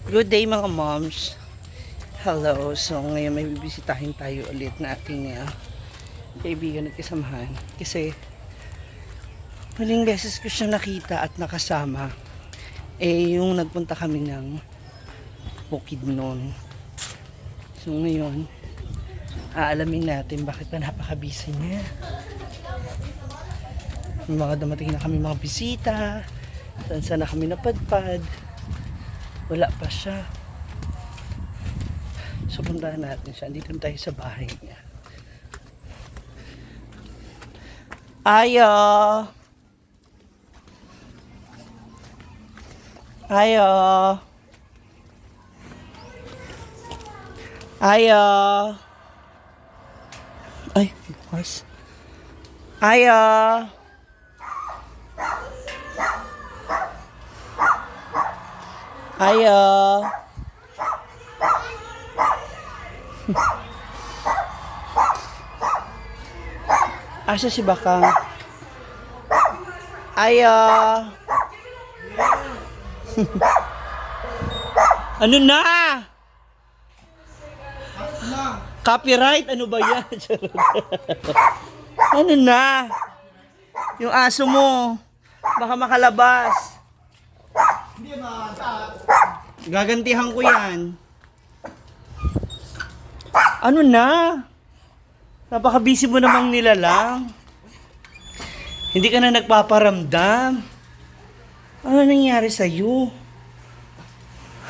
Good day mga moms. Hello. So ngayon may bibisitahin tayo ulit na ating kaibigan at kasamahan. Kasi huling beses ko siya nakita at nakasama yung nagpunta kami ng Bukidnon. So ngayon aalamin natin bakit pa napaka-busy niya. May mga dumating na kami mga bisita. Saan na kami napadpad. Wala pa siya. So puntahan natin siya. Andito tayo sa bahay niya. Ayo! Ayo! Ayo! Ay, bukas. Ayo! Ayo! Asa si Bakang? Ayo! Ano na? Copyright? Ano ba yan? Ano na? Yung aso mo. Baka makalabas. Gagantihan ko yan. Ano na? Napaka-busy mo namang nilalang. Hindi ka na nagpaparamdam. Ano nangyari sa'yo?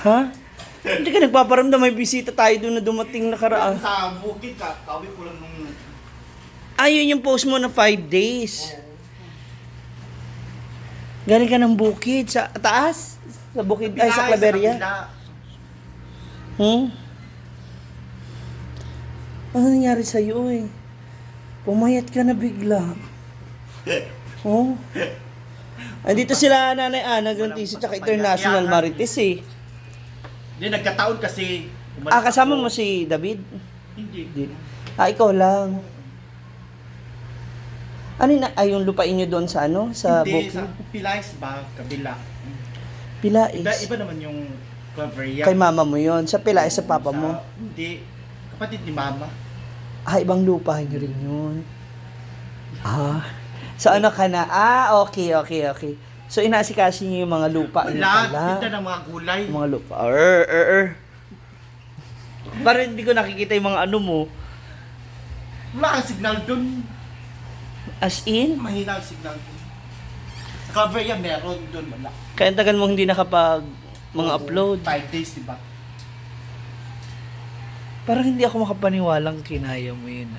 Ha? Hindi ka nagpaparamdam. May bisita tayo doon na dumating nakaraan. Sa bukid ka, kawin ko lang nung... Ayun yung post mo na 5 days. Galing ka ng bukid. Sa taas? Sa bukid, ay sa Claveria? Ano nangyari sa'yo eh? Pumayat ka na bigla. Oh? Andito sila Nanay Ana, Grantiso, tsaka International Marites eh. Hindi, nagkataon kasi... Kasama mo si David? Hindi. Ikaw lang. Ano yung lupain nyo doon sa ano? Sa Hindi, bukid? sa Pilais ba? Kabila. Pilais. Iba naman yung Claveria. Kay mama mo yon. Sa Pilais sa papa mo? Hindi. Kapatid ni mama. Ibang lupa nyo rin yun. So ano ka na? Okay. So inaasikaso nyo yung mga lupa nyo Lahat, pala. tinda ng mga gulay. Yung mga lupa. Parang hindi ko nakikita yung mga ano mo. Wala kang signal dun. As in? Mahina ang signal dun. Sa Claveria meron dun. Wala. Kaya tagal mo hindi nakapag mga upload. 5 days, diba? Parang hindi ako makapaniwalang kinaya mo yun.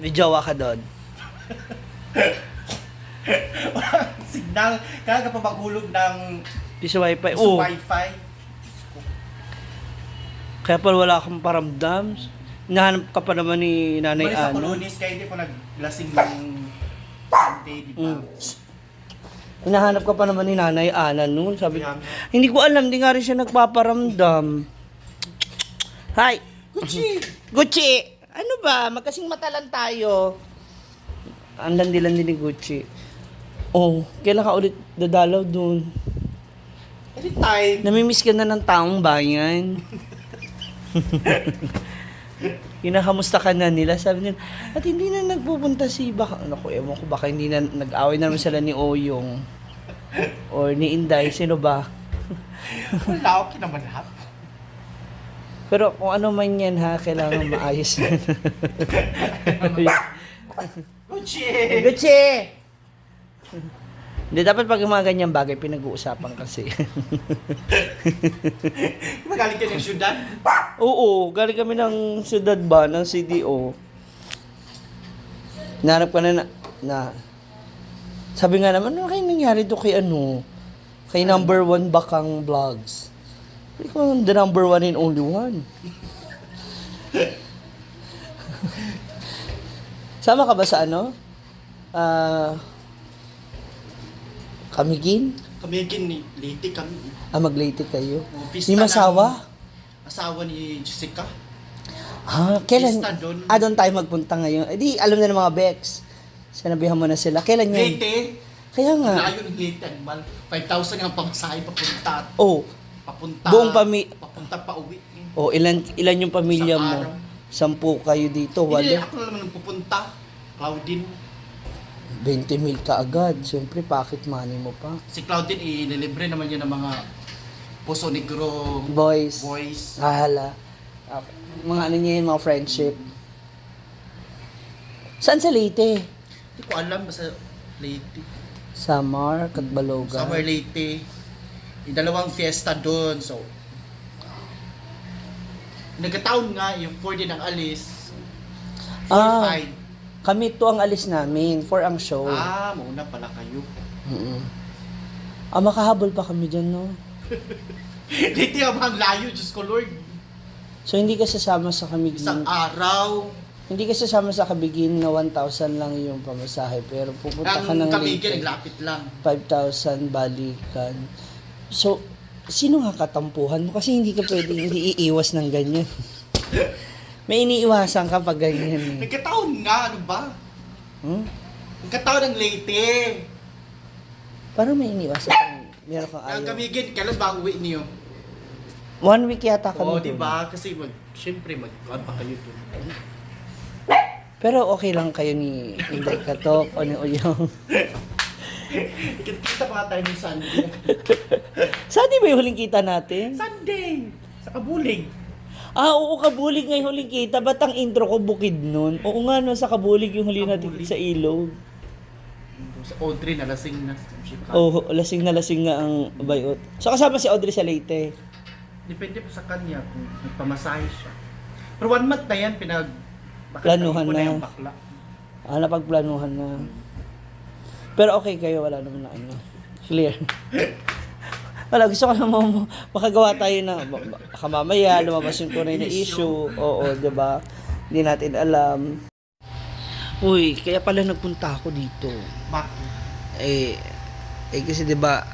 May jowa ka doon. Signal. Kaya ka pa maghulog ng Piso wifi. gusto wifi. Kaya pala wala akong paramdam. Hinahanap ka pa naman ni Nanay Umalis ako Ano. Lunes kaya hindi ko naglasing ng Sunday, di ba? Hinahanap ka pa naman ni Nanay Ana noon. Sabi, Kaya- hindi ko alam, hindi nga rin siya nagpaparamdam. Hi! Gucci! Ano ba? Magkasing mata lang tayo. Ang landi-landi ni Gucci. Kailan ka ulit dadalaw doon? Anytime. Namimiss ka na ng taong bayan. Kinakamusta ka na nila. Sabi nila, at hindi na nagpupunta si Baka. Naku, ewan ko, baka hindi na nag-away na naman sila ni Oyong. Or ni Inday. Sino ba? Wala, okay naman lahat. Pero kung ano man yan ha, kailangan maayos na. Gucci! Gucci! Hindi, dapat pag mga ganyang bagay, pinag-uusapan kasi. Magaling ka ng syudad? Oo, galing kami ng siyudad ba, ng CDO. Nanap ka na sabi nga naman, ano kayo nangyari to kay ano? Kay number 1 Bakang Vlogs. Ikaw the number 1 and only one. Sama ka ba sa ano? Kamigin? Kami liti kami. Mag-late kayo. Pista Ni Masawa? Asawa ni Jessica. Kailan? Pista doon. Doon tayo magpunta ngayon. Di, alam na ng mga Bex. Sinabihan mo na sila. Kailan yun? Leyte. Kaya nga. Layo ng Leyte Animal. 5,000 ang pamasahe papunta. Oh, Papunta. buong Papunta pa uwi. ilan yung pamilya Isang mo? araw. 10 kayo dito, Hindi, wala. ako na naman ang pupunta. Claudine. 20 mil ka agad. Siyempre, pocket money mo pa. Si Claudine, inilibre naman yun ng mga Puso Negro Boys. boys. Hala. Okay. Mga ano niya yun, mga friendship. Saan sa Leyte? Hindi ko alam, basta Leyte. Samar, Catbalogan. Somewhere Leyte. Yung dalawang fiesta doon, so nagkataon nga yung 4 din ang alis. 4, Ah. 5. Kami to ang alis namin for ang show. Mauna pala kayo. Mm-mm. Makahabol pa kami dyan, no? Leyte ang layo, Diyos ko Lord. So, hindi ka sasama sa Kamigin. Isang araw. Hindi ka sasama sa Kamigin na 1,000 lang yung pamasahe. Pero pupunta ka ng Ang Kamigin, Leyte, naglapit lang. 5,000 balikan. So, sino nga katampuhan mo? Kasi hindi ka pwedeng hindi iiwas ng ganyan. May iniiwasan ka pag ganyan. Eh. Nagkataon nga, ano ba? Nagkataon ng Leyte. Parang may iniiwasan kang meron kang Ang ayaw. Kamigin, kailan ba ang uwi niyo? 1 week yata kami Oo, doon. diba? Kasi syempre, pa kayo doon. Pero okay lang kayo ni Inday Katok o ni Uyong. Kita pa tayo ng Sunday. Saan di ba yung huling kita natin? Sunday! Sa Kabulig. Oo, Kabulig nga yung huling kita. Ba't ang intro ko bukid nun? Oo nga, no, sa Kabulig yung huli natin Kabulig. sa ilog. Sa Audrey, nalasing na. Oo, lasing na lasing nga ang bayot. So kasama si Audrey sa Leyte. Depende po sa kanya kung nagpamasahe siya. Pero 1 month na yan, Planuhan ko na. yung bakla. Napagplanuhan na. Pero okay kayo, wala naman na ano. Clear. Wala, gusto ko lang makagawa tayo na baka mamaya lumabas yung tunay na issue. Oo, diba? Hindi natin alam. Uy, kaya pala nagpunta ako dito. Bakit? Kasi 'di ba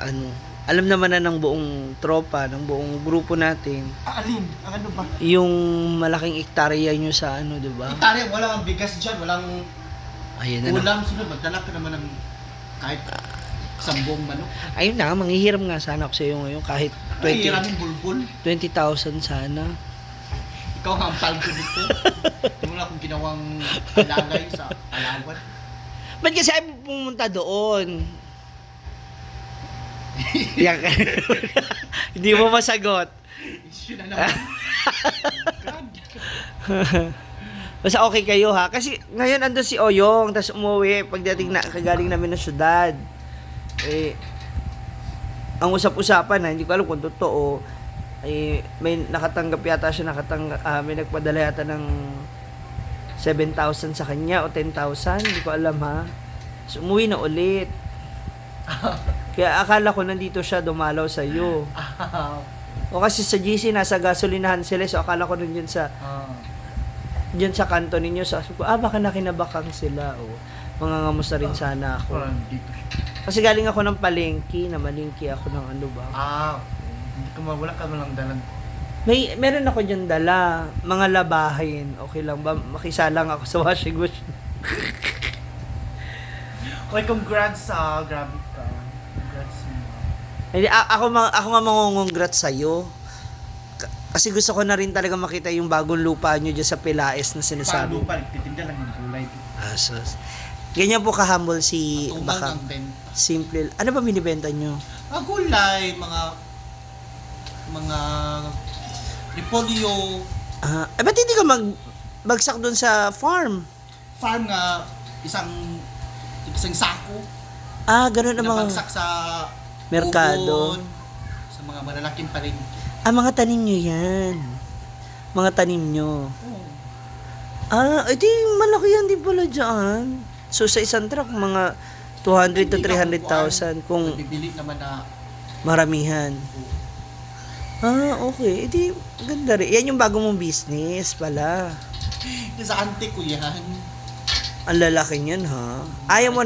alam naman na ng buong tropa, ng buong grupo natin, Alin? Ang ano ba? yung malaking ektarya nyo sa 'di ba? Itali, walang bigas dyan, walang Ayun na. ulam. Sunod, magdala ka naman ng kahit isang buong manok. Ayun na, manghihiram nga sana ako sa iyo ngayon kahit Ay, hiraming bulbul. 20,000 sana. Ikaw nga ang paldo nito. Hindi mo na akong ginawang alalay sa alawan. Ba't kasi ay pumunta doon? Yak. Hindi mo masagot. Issue na naman. God. Basta okay kayo ha. Kasi ngayon andun si Oyong, tapos umuwi pagdating na kagaling namin ng syudad. Ang usap-usapan na, hindi ko alam kung totoo, may nakatanggap yata siya, may nagpadala yata ng 7,000 sa kanya o 10,000, hindi ko alam ha. So, umuwi na ulit. Kaya akala ko nandito siya dumalaw sa iyo. O kasi sa GC nasa gasolinahan sila, so akala ko nandiyan diyan sa kanto ninyo. So sabi ko, baka nakinabakang sila o mangangamusta rin sana ako. Parang dito siya. Kasi galing ako ng palengke, namalingki ako ng ano ba. Hindi ka wala ka lang dalang. Meron ako diyan dala, mga labahin. Okay lang ba? Makisalang ako sa washing machine. Oy, congrats grabe ka. Congrats mo. Hindi, ako nga mangongongrat sa'yo. Kasi gusto ko na rin talaga makita yung bagong lupa nyo dyan sa Pilaes na sinasabi. Paano pa, nagtitinda lang ng gulay. Sus. Ganyan po ka-humble si Tumal Baka. ng benta. Simple. Ano ba binibenta nyo? Gulay, mga repolyo, Ba't hindi ka magbagsak doon sa farm? farm nga isang sako. Ganun ang mga... Nabagsak sa merkado. ubon, sa mga malalaking palengke. Mga tanim nyo yan. Mga tanim nyo. Oh. Edi malaki yan din pala dyan. So sa isang truck, mga 200 to 300,000 kung Bibili naman na maramihan. Okay. Edi ganda rin. Yan yung bago mong business pala. sa auntie ko yan. Ang lalaki niyan ha. Ayaw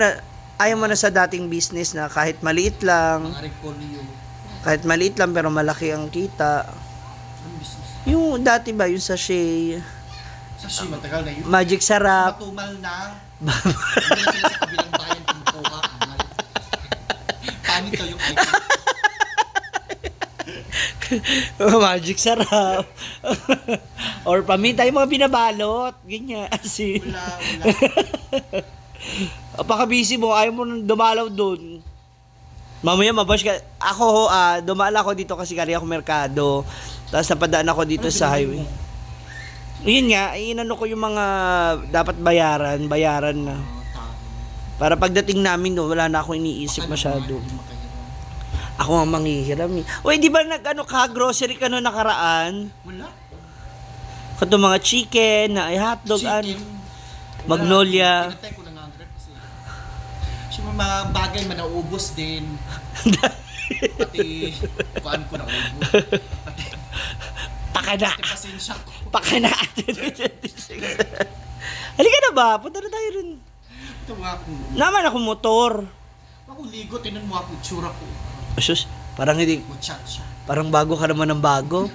mo na sa dating business na kahit maliit lang. Mga repolyo. Kahit maliit lang pero malaki ang kita. Anong business? Yung dati ba, yung sachet, Sa matagal na yun. magic sarap. Matumal na. Hindi na sila sa kabilang bayan kumukuha. Magic sarap. Or paminta yung mga binabalot. Ganyan. Asin. Wala. Paka-busy mo, ayaw mo nang dumalaw doon. Mamaya mabash ka. Ako, dumala ako dito kasi kari ako merkado. Tapos napadaan ako dito sa highway. Yun nga, inano ko yung mga dapat bayaran na. Para pagdating namin doon, wala na akong iniisip masyado. Ako ang manghihiram eh. Uy, di ba grocery ka noong nakaraan? Wala. Kato mga chicken, hotdog, Magnolia. Pinatay ko na nga kasi. Siyempre mga bagay man naubos din. Pati kuan ko na ubos. Pakana. Pati pasensya ko. Pakana. Halika na ba? Punta na tayo rin. Ito nga ako. Naman ako motor. Ako ligo, tinan mo ako, tsura ko. Asus, parang hindi, Chat siya. parang bago ka naman ng bago.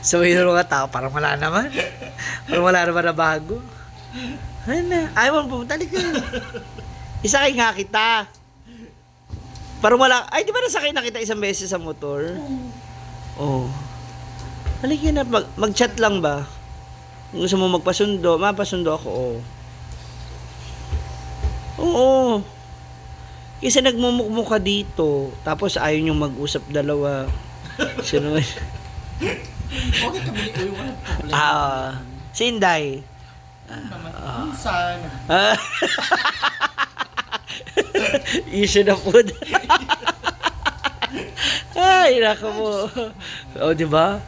So, yun mga tao, parang wala naman. Parang wala naman na bago. Ano? Ayaw mo pumunta, halika. Isakay nga kita. Parang wala, ay di ba nasakay na kita isang beses sa motor? Oo. Halika na, mag-chat lang ba? Kung gusto mo magpasundo, mapasundo ako, oo. Oo. Kasi nagmumukmuk ka dito, tapos ayaw niyong mag-usap dalawa. Sino? Okay kami ni Uy, walang problema. Si Inday. Minsan. Issue na food. Ay, nako mo. O, di ba?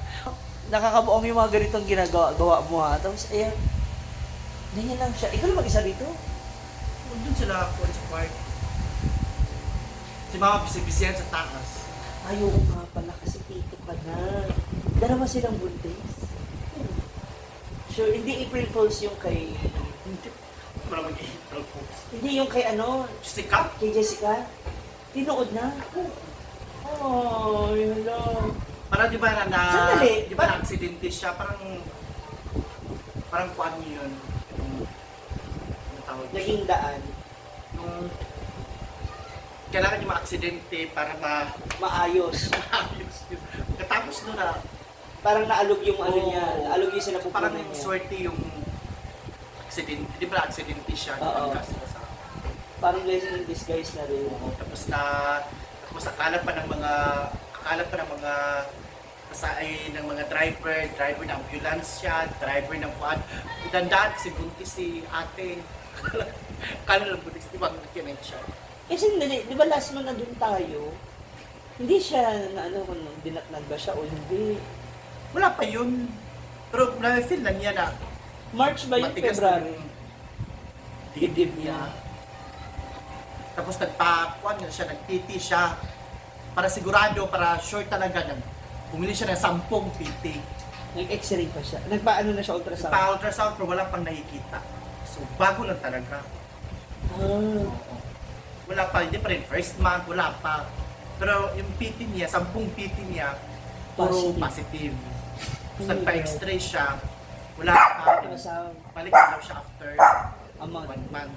Nakakabuong yung mga ganitong ginagawa mo ha. Tapos, ayan. Ganyan lang siya. Ikaw lang mag-isa dito? Doon sila ako sa park. Si Mama bisibisihan sa takas. Ayaw nga pala kasi tito ka na. Dalawa silang buntis. Sure, hindi April Fools yung kay... Hindi. Wala mag-April Fools. Hindi yung kay ano? Jessica? Kay Jessica. Tinuod na. Oh, hello. Parang di ba Sandali. di ba na-aksidente siya? Parang kuan niyo yun. Ano tawag? Naging daan. Nung kailangan niya ma-aksidente para Maayos. maayos yun. Katapos nun na, Parang naalog yung ano Oo. niya. Naalog yung sinapupunan parang niya. swerte yung aksidente. Di ba aksidente siya? Oo. Kasi sa Parang blessing in disguise na rin. tapos akala pa ng mga ng mga driver ng ambulance siya, driver ng kuan. Dandaan kasi buntis si ate. Akala lang buntis, di ba kinect siya? Kasi di ba last month na dun tayo, hindi siya na ano kung dinatnag ba siya o hindi. Wala pa yun. Pero na-feel na niya na March ba yun? matigas February? yung dibdib niya. Tapos nagpakuan na siya, nagtiti siya. Para sigurado, para sure talaga, bumili siya ng 10 PT. Nag-x-ray pa siya. Nagpaano na siya ultrasound? Pa-ultrasound pero wala pang nakikita. So bago lang talaga. Ah. Wala pa, hindi pa rin. First month, wala pa. Pero yung PT niya, 10 PT niya, puro positive. Tapos nagpa-x-ray siya, wala pa. Ultrasound. Balik na daw siya after A month. 1 month.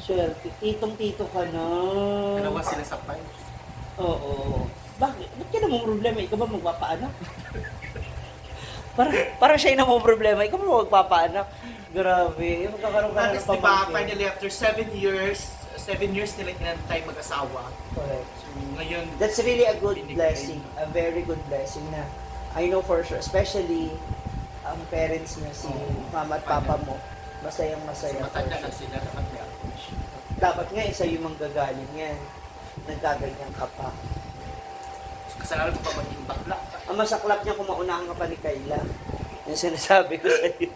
Swerte. Titong-tito ka na. Dalawa sila sa pipes. Oo. Bakit? Ba't ka namang problema? Ikaw ba magpapaanak? para siya yung namang problema. Ikaw ba magpapaanak? Grabe. Magkakaroon ka na Tapos ng diba, pamangkin. finally after 7 years nila inantay mag-asawa. Correct. So ngayon, That's really a good binigay. blessing. A very good blessing na I know for sure. Especially ang parents niya, si mama at papa mo. Masayang Kasi masaya. matanda na sila, dapat may approach. Dapat nga isa yung manggagaling yan. Nagkaganyan ka pa. So, kasalanan ko pa maging bakla. Ang masaklap niya kung maunahan ka pa ni Kayla. Yung sinasabi ko sa iyo.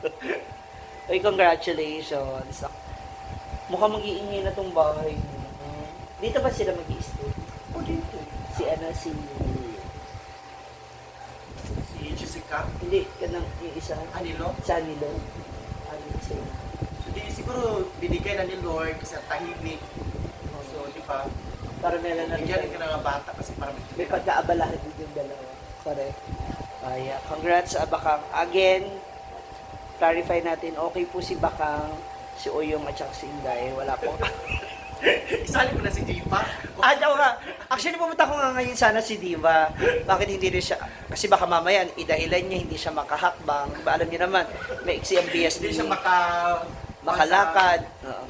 Ay, congratulations. Mukhang mag-iingay na tong bahay mo. Dito ba sila mag-i-stay? O dito. Si Si Jessica, hindi, kanang yung isa. Anilo. Sa Anilo. Ano sila? So di siguro binigay na ni Lord kasi ang tahimik. So di ba, Para meron na bigyan rin. ka ng mga bata kasi para May pagkaabalahan din yung dalawa. Correct. Congrats sa Bakang. Again, clarify natin, okay po si Bakang. Si Oyong at saka si Inday. Wala po. Isali ko na si Diva. Oo nga. Actually, pumunta ko nga ngayon sana si Diva. Bakit hindi rin siya? Kasi baka mamaya, idahilan niya, hindi siya makahakbang. Diba, alam niyo naman, may iksi ang BS Hindi ni siya makalakad. Oo.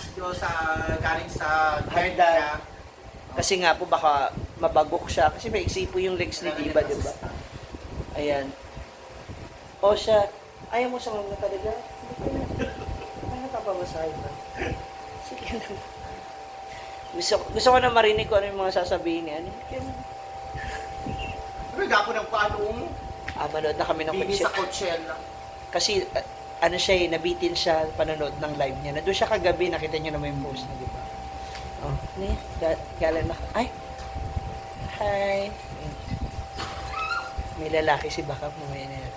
Galing sa head Hagdan. niya. Kasi nga po, baka mabagok siya. Kasi may iksi po yung legs ni Diva, diba? Ayan. O siya, ayaw mo sa mga talaga? Ano ka pa masahin ba? Sige na. Gusto ko na marinig ko ano yung mga sasabihin niya. Pero gapo ng paanong Manood na kami ng bini kotse. sa Coachella. Kasi, ano siya nabitin siya panonood ng live niya. Nandun siya kagabi, nakita niyo naman yung post na, di ba? Oh, ni, galing na. Ay! Hi! May lalaki si Baka, mamaya na yan.